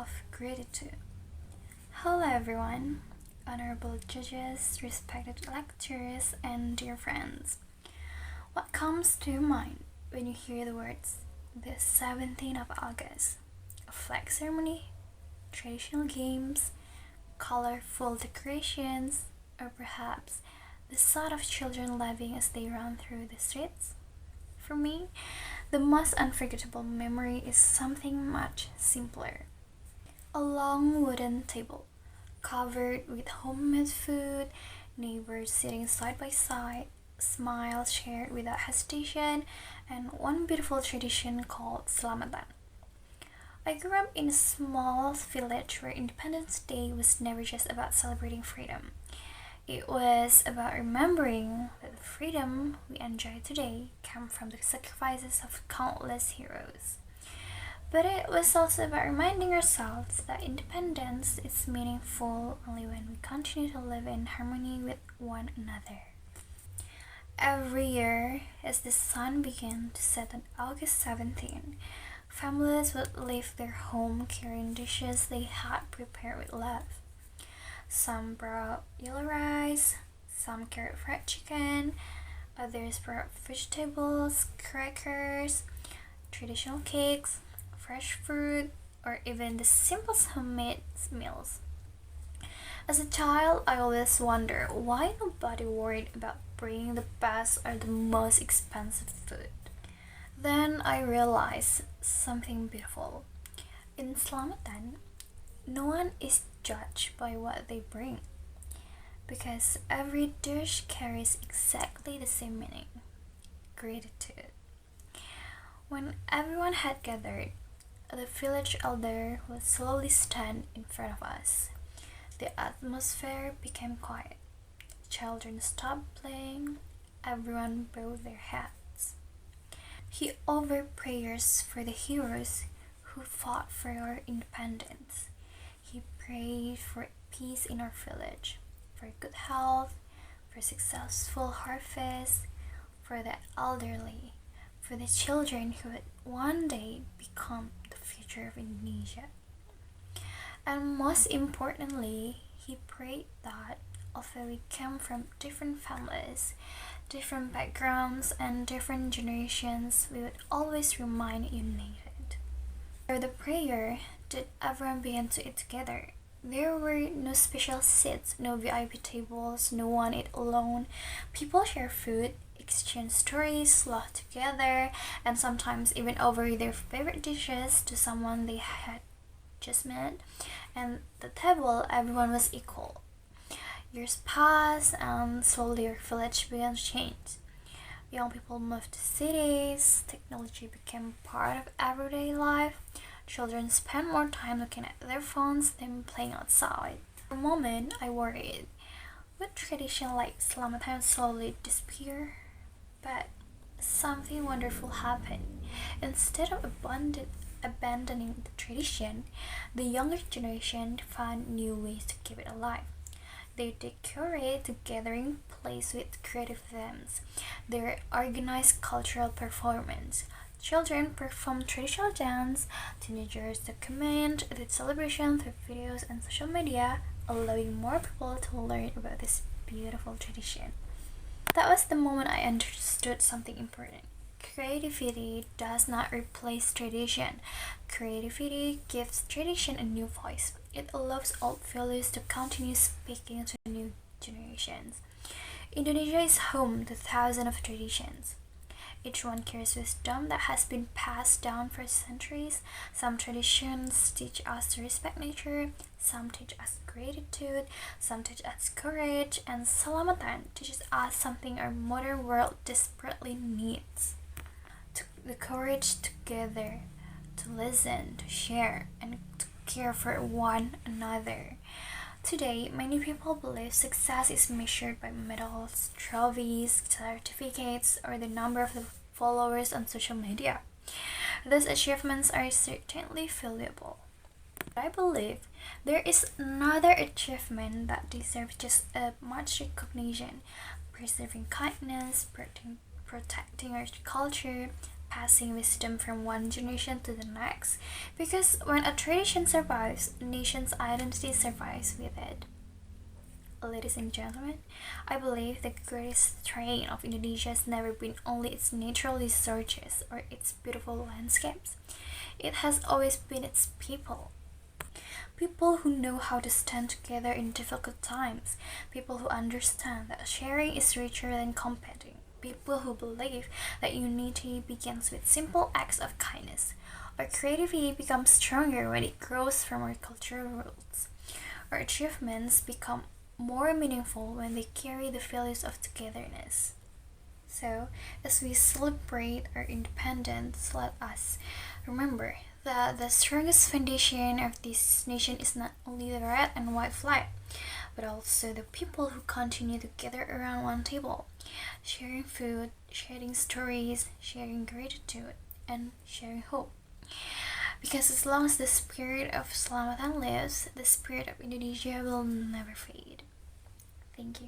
of gratitude. Hello everyone, honorable judges, respected lecturers, and dear friends. What comes to your mind when you hear the words the 17th of August? A flag ceremony, traditional games, colorful decorations, or perhaps the sound of children laughing as they run through the streets? For me, the most unforgettable memory is something much simpler. A long wooden table, covered with homemade food, neighbors sitting side by side, smiles shared without hesitation, and one beautiful tradition called Selamatan. I grew up in a small village where Independence Day was never just about celebrating freedom. It was about remembering that the freedom we enjoy today came from the sacrifices of countless heroes. But it was also about reminding ourselves that independence is meaningful only when we continue to live in harmony with one another. Every year, as the sun began to set on August 17, families would leave their home carrying dishes they had prepared with love. Some brought yellow rice, some carried fried chicken, others brought vegetables, crackers, traditional cakes, fresh fruit, or even the simplest homemade meals. As a child, I always wondered why nobody worried about bringing the best or the most expensive food. Then I realized something beautiful. In Selamatan, no one is judged by what they bring, because every dish carries exactly the same meaning: gratitude. When everyone had gathered, the village elder would slowly stand in front of us. The atmosphere became quiet. Children stopped playing. Everyone bowed their heads. He offered prayers for the heroes who fought for our independence. He prayed for peace in our village, for good health, for successful harvest, for the elderly, for the children who would one day become the future of Indonesia. And most importantly, he prayed that although we came from different families, different backgrounds, and different generations, we would always remain united. After the prayer, did everyone began to eat together. There were no special seats, no VIP tables, no one ate alone. People shared food, exchanged stories, laughed together, and sometimes even over their favorite dishes to someone they had just met. And at the table, everyone was equal. Years passed, and slowly our village began to change. Young people moved to cities, technology became part of everyday life, children spent more time looking at their phones than playing outside. For a moment, I worried, would tradition like Selamatan slowly disappear? But something wonderful happened. Instead of abandoning the tradition, the younger generation found new ways to keep it alive. They decorate the gathering place with creative themes. They organize cultural performance. Children perform traditional dance. Teenagers document the celebration through videos and social media, allowing more people to learn about this beautiful tradition. That was the moment I understood something important. Creativity does not replace tradition. Creativity gives tradition a new voice. It allows old values to continue speaking to new generations. Indonesia is home to thousands of traditions. Each one carries wisdom that has been passed down for centuries. Some traditions teach us to respect nature, some teach us gratitude, some teach us courage, and Selamatan teaches us something our modern world desperately needs. The courage to gather, to listen, to share, and to care for one another. Today, many people believe success is measured by medals, trophies, certificates, or the number of the followers on social media. Those achievements are certainly valuable. But I believe there is another achievement that deserves just as much recognition: preserving kindness, protecting our culture, passing wisdom from one generation to the next, because when a tradition survives, a nation's identity survives with it. Ladies and gentlemen, I believe the greatest strength of Indonesia has never been only its natural resources or its beautiful landscapes. It has always been its people. People who know how to stand together in difficult times. People who understand that sharing is richer than competing. People who believe that unity begins with simple acts of kindness. Our creativity becomes stronger when it grows from our cultural roots. Our achievements become more meaningful when they carry the values of togetherness. So, as we celebrate our independence, let us remember that the strongest foundation of this nation is not only the red and white flag, but also the people who continue to gather around one table, sharing food, sharing stories, sharing gratitude, and sharing hope. Because as long as the spirit of Selamatan lives, the spirit of Indonesia will never fade. Thank you.